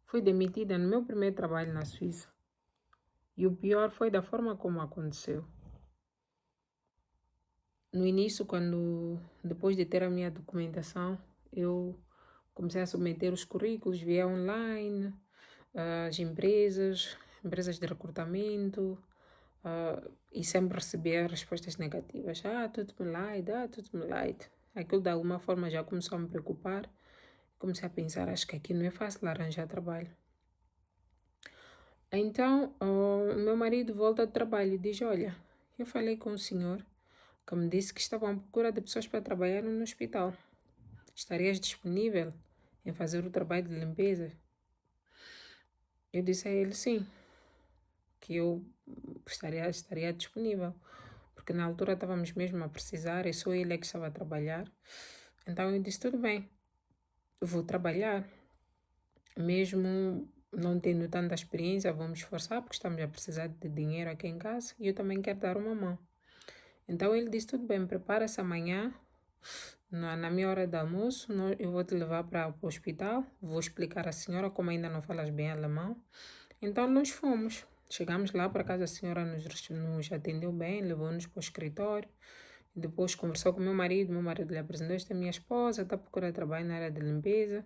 Fui demitida no meu primeiro trabalho na Suíça. E o pior foi da forma como aconteceu. No início, depois de ter a minha documentação, eu comecei a submeter os currículos via online, as empresas de recrutamento, e sempre recebia respostas negativas. Tudo me light. Aquilo de alguma forma já começou a me preocupar. Comecei a pensar, acho que aqui não é fácil arranjar trabalho. Então, o meu marido volta do trabalho e diz, olha, eu falei com o senhor que me disse que estava à procura de pessoas para trabalhar no hospital. Estarias disponível em fazer o trabalho de limpeza? Eu disse a ele sim, que eu estaria disponível, porque na altura estávamos mesmo a precisar e só ele é que estava a trabalhar. Então eu disse, tudo bem, eu vou trabalhar, mesmo não tendo tanta experiência, vamos esforçar, porque estamos a precisar de dinheiro aqui em casa e eu também quero dar uma mão. Então ele disse, tudo bem, prepara-se amanhã, na minha hora de almoço, eu vou te levar para o hospital, vou explicar à senhora como ainda não falas bem alemão. Então nós fomos. Chegamos lá, por acaso a senhora nos atendeu bem, levou-nos para o escritório. Depois conversou com meu marido lhe apresentou, esta é minha esposa, está procurando trabalho na área de limpeza.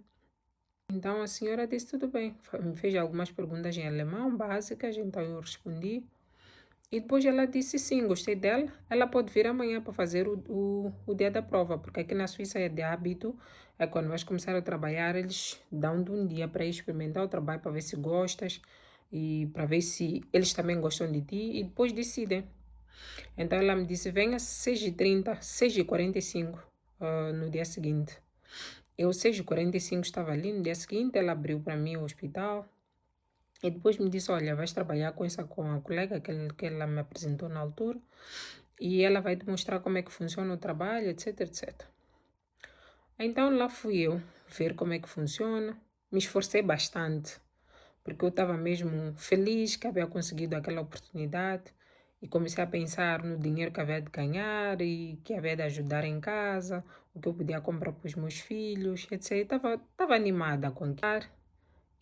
Então a senhora disse tudo bem, me fez algumas perguntas em alemão básicas, então eu respondi. E depois ela disse sim, gostei dela, ela pode vir amanhã para fazer o dia da prova, porque aqui na Suíça é de hábito, é quando vais começar a trabalhar, eles dão-te um dia para experimentar o trabalho, para ver se gostas e para ver se eles também gostam de ti e depois decidem. Então ela me disse, venha às 6h30, 6h45 no dia seguinte. Eu 6h45 estava ali, no dia seguinte ela abriu para mim o hospital, e depois me disse, olha, vais trabalhar com a colega que ela me apresentou na altura e ela vai te mostrar como é que funciona o trabalho, etc, etc. Então lá fui eu ver como é que funciona. Me esforcei bastante, porque eu estava mesmo feliz que havia conseguido aquela oportunidade e comecei a pensar no dinheiro que havia de ganhar e que havia de ajudar em casa, o que eu podia comprar para os meus filhos, etc. Estava animada a conquistar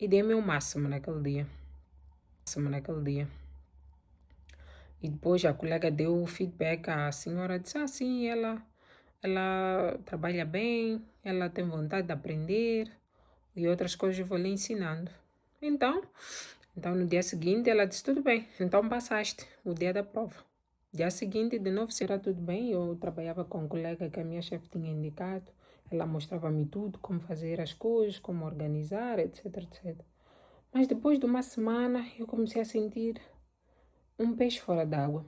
e dei meu máximo naquele dia. E depois a colega deu o feedback à senhora, disse, sim, ela trabalha bem, ela tem vontade de aprender e outras coisas eu vou lhe ensinando. Então no dia seguinte ela disse, tudo bem, então passaste o dia da prova. Dia seguinte, de novo, será tudo bem, eu trabalhava com um colega que a minha chefe tinha indicado, ela mostrava-me tudo, como fazer as coisas, como organizar, etc, etc. Mas depois de uma semana eu comecei a sentir um peixe fora d'água,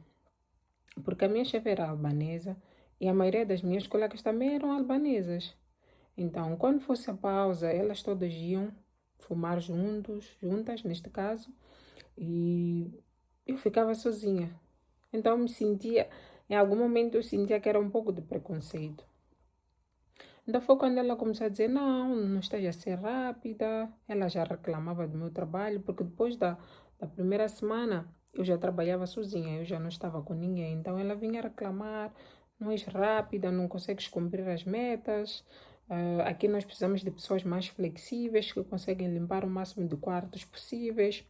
porque a minha chefe era albanesa e a maioria das minhas colegas também eram albanesas. Então, quando fosse a pausa, elas todas iam fumar juntas neste caso, e eu ficava sozinha. Então, em algum momento eu sentia que era um pouco de preconceito. Então foi quando ela começou a dizer, não esteja a ser rápida. Ela já reclamava do meu trabalho, porque depois da primeira semana eu já trabalhava sozinha, eu já não estava com ninguém. Então ela vinha reclamar, não és rápida, não consegues cumprir as metas. Aqui nós precisamos de pessoas mais flexíveis, que conseguem limpar o máximo de quartos possíveis.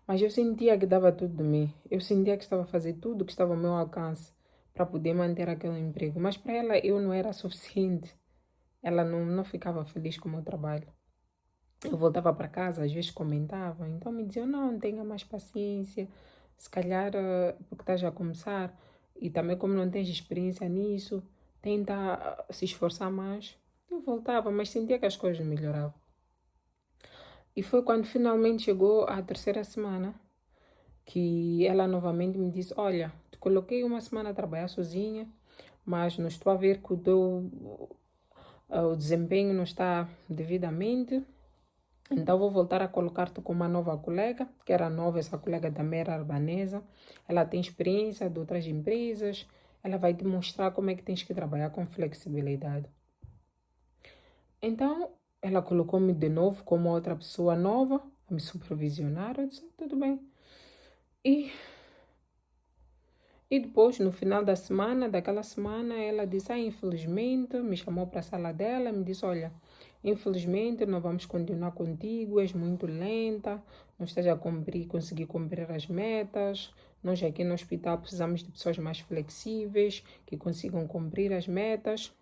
Mas eu sentia que dava tudo de mim. Eu sentia que estava a fazer tudo que estava ao meu alcance para poder manter aquele emprego. Mas para ela eu não era suficiente. Ela não ficava feliz com o meu trabalho. Eu voltava para casa, às vezes comentava. Então me diziam, não, tenha mais paciência. Se calhar, porque estás a começar. E também como não tens experiência nisso, tenta se esforçar mais. Eu voltava, mas sentia que as coisas melhoravam. E foi quando finalmente chegou a terceira semana que ela novamente me disse, olha, te coloquei uma semana a trabalhar sozinha, mas não estou a ver que o desempenho não está devidamente, então vou voltar a colocar-te com uma nova colega, que era nova, essa colega também era albanesa, ela tem experiência de outras empresas, ela vai te mostrar como é que tens que trabalhar com flexibilidade. Então, ela colocou-me de novo como outra pessoa nova, a me supervisionar, eu disse, tudo bem. E depois, no final daquela semana, ela disse, infelizmente, me chamou para a sala dela, me disse, olha, infelizmente não vamos continuar contigo, és muito lenta, não estás a conseguir cumprir as metas. Nós aqui no hospital precisamos de pessoas mais flexíveis, que consigam cumprir as metas.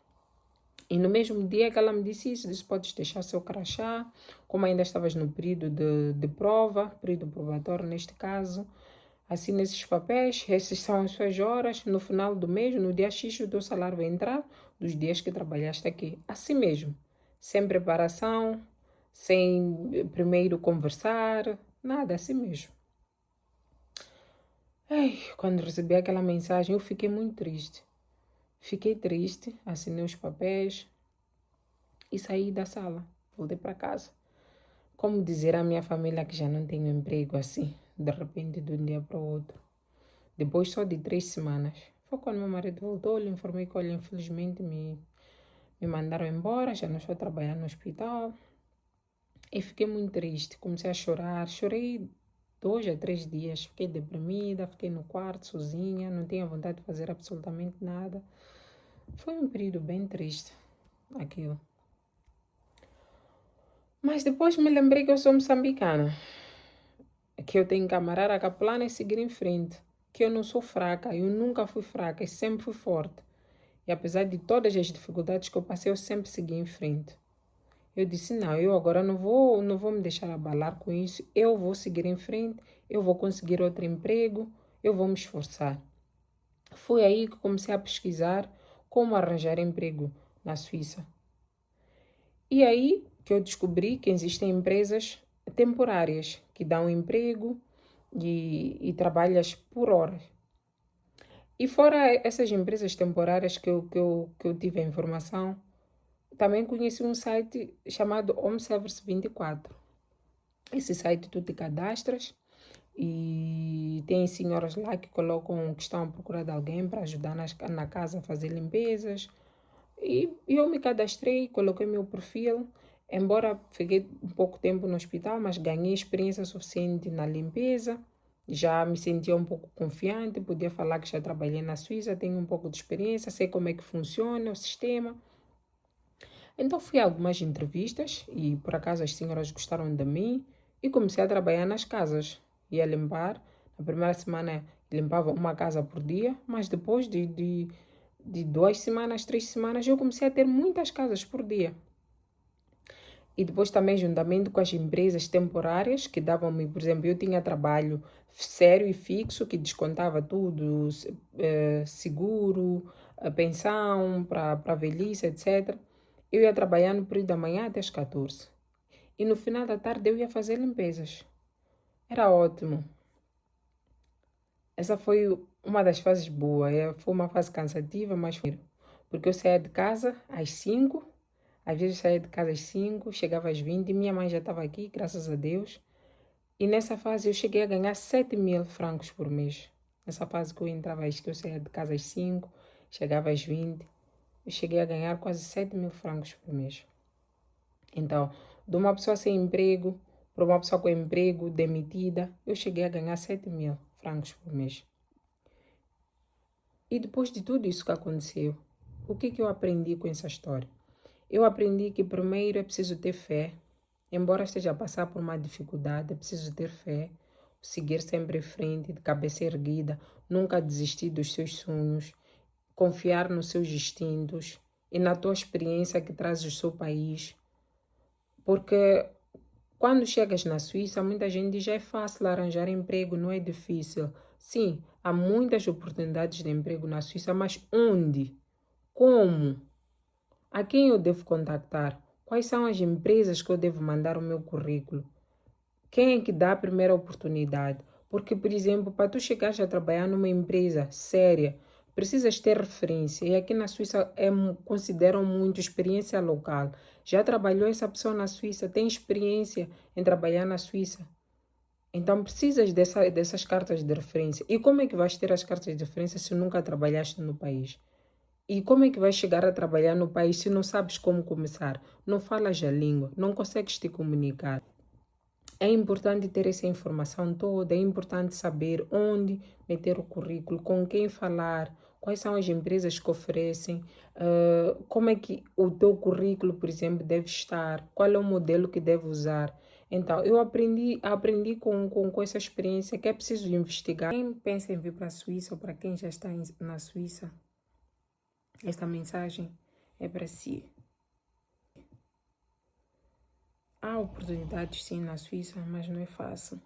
E no mesmo dia que ela me disse, podes deixar seu crachá, como ainda estavas no período de prova, período probatório neste caso, assina esses papéis, essas são as suas horas, no final do mês, no dia X, o teu salário vai entrar dos dias que trabalhaste aqui. Assim mesmo, sem preparação, sem primeiro conversar, nada, assim mesmo. Ai, quando recebi aquela mensagem, eu fiquei muito triste. Fiquei triste, assinei os papéis e saí da sala. Voltei para casa. Como dizer à minha família que já não tenho emprego assim, de repente, de um dia para o outro. Depois só de 3 semanas. Foi quando meu marido voltou, lhe informei que, olha, infelizmente me mandaram embora, já não estou trabalhando no hospital. E fiquei muito triste, comecei a chorar. Chorei 2 a 3 dias, fiquei deprimida, fiquei no quarto sozinha, não tinha vontade de fazer absolutamente nada. Foi um período bem triste, aquilo. Mas depois me lembrei que eu sou moçambicana, que eu tenho que amarrar a capelana e seguir em frente, que eu não sou fraca, eu nunca fui fraca e sempre fui forte. E apesar de todas as dificuldades que eu passei, eu sempre segui em frente. Eu disse, não, eu agora não vou me deixar abalar com isso, eu vou seguir em frente, eu vou conseguir outro emprego, eu vou me esforçar. Foi aí que comecei a pesquisar como arranjar emprego na Suíça. E aí que eu descobri que existem empresas temporárias que dão emprego e trabalhas por horas. E fora essas empresas temporárias que eu tive a informação, também conheci um site chamado Home Service 24. Esse site tu te cadastras e tem senhoras lá que colocam que estão à procura de alguém para ajudar na casa a fazer limpezas. E eu me cadastrei, coloquei meu perfil, embora fiquei um pouco tempo no hospital, mas ganhei experiência suficiente na limpeza. Já me sentia um pouco confiante, podia falar que já trabalhei na Suíça, tenho um pouco de experiência, sei como é que funciona o sistema. Então fui a algumas entrevistas e por acaso as senhoras gostaram de mim e comecei a trabalhar nas casas. Ia limpar, na primeira semana limpava uma casa por dia, mas depois de 2 semanas, 3 semanas, eu comecei a ter muitas casas por dia. E depois também juntamente com as empresas temporárias que davam-me, por exemplo, eu tinha trabalho sério e fixo que descontava tudo, seguro, pensão para velhice, etc. Eu ia trabalhar no período da manhã até as 14. E no final da tarde eu ia fazer limpezas. Era ótimo. Essa foi uma das fases boas. Foi uma fase cansativa, mas foi. Porque eu saía de casa às 5, às vezes saía de casa às 5, chegava às 20 e minha mãe já estava aqui, graças a Deus. E nessa fase eu cheguei a ganhar 7.000 francos por mês. Nessa fase que eu entrava, que eu saía de casa às 5, chegava às 20, eu cheguei a ganhar quase 7.000 francos por mês. Então, de uma pessoa sem emprego para uma pessoa com emprego demitida, eu cheguei a ganhar 7.000 francos por mês. E depois de tudo isso que aconteceu, o que eu aprendi com essa história? Eu aprendi que primeiro é preciso ter fé. Embora esteja a passar por uma dificuldade, é preciso ter fé, seguir sempre em frente, de cabeça erguida, nunca desistir dos seus sonhos, confiar nos seus instintos e na tua experiência que traz do seu país. Porque quando chegas na Suíça, muita gente diz que é fácil arranjar emprego, não é difícil. Sim, há muitas oportunidades de emprego na Suíça, mas onde? Como? A quem eu devo contactar? Quais são as empresas que eu devo mandar o meu currículo? Quem é que dá a primeira oportunidade? Porque, por exemplo, para tu chegares a trabalhar numa empresa séria, precisas ter referência. E aqui na Suíça consideram muito experiência local. Já trabalhou essa pessoa na Suíça? Tem experiência em trabalhar na Suíça? Então precisas dessas cartas de referência. E como é que vais ter as cartas de referência se nunca trabalhaste no país? E como é que vais chegar a trabalhar no país se não sabes como começar? Não falas a língua, não consegues te comunicar. É importante ter essa informação toda, é importante saber onde meter o currículo, com quem falar, quais são as empresas que oferecem, como é que o teu currículo, por exemplo, deve estar, qual é o modelo que deve usar. Então, eu aprendi com essa experiência que é preciso investigar. Quem pensa em vir para a Suíça ou para quem já está na Suíça, esta mensagem é para si. Há oportunidades sim na Suíça, mas não é fácil.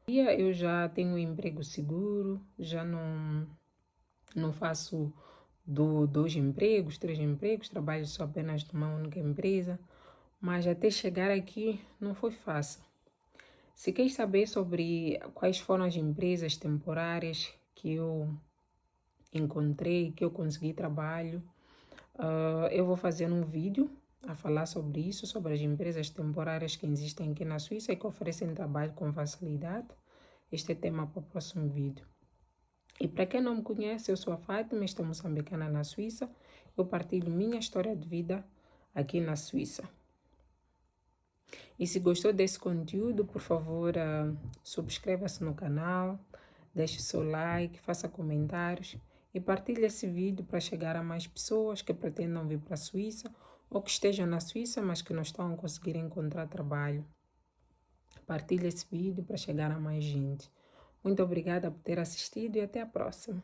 Eu já tenho um emprego seguro, já não faço dois empregos, três empregos, trabalho só apenas numa única empresa, mas até chegar aqui não foi fácil. Se quer saber sobre quais foram as empresas temporárias que eu encontrei, que eu consegui trabalho, eu vou fazer um vídeo a falar sobre isso, sobre as empresas temporárias que existem aqui na Suíça e que oferecem trabalho com facilidade. Este é tema para o próximo vídeo. E para quem não me conhece, eu sou a Fátima, estou moçambicana na Suíça. Eu partilho minha história de vida aqui na Suíça. E se gostou desse conteúdo, por favor, subscreva-se no canal, deixe seu like, faça comentários e partilhe esse vídeo para chegar a mais pessoas que pretendam vir para a Suíça ou que estejam na Suíça, mas que não estão a conseguir encontrar trabalho. Partilhe esse vídeo para chegar a mais gente. Muito obrigada por ter assistido e até a próxima.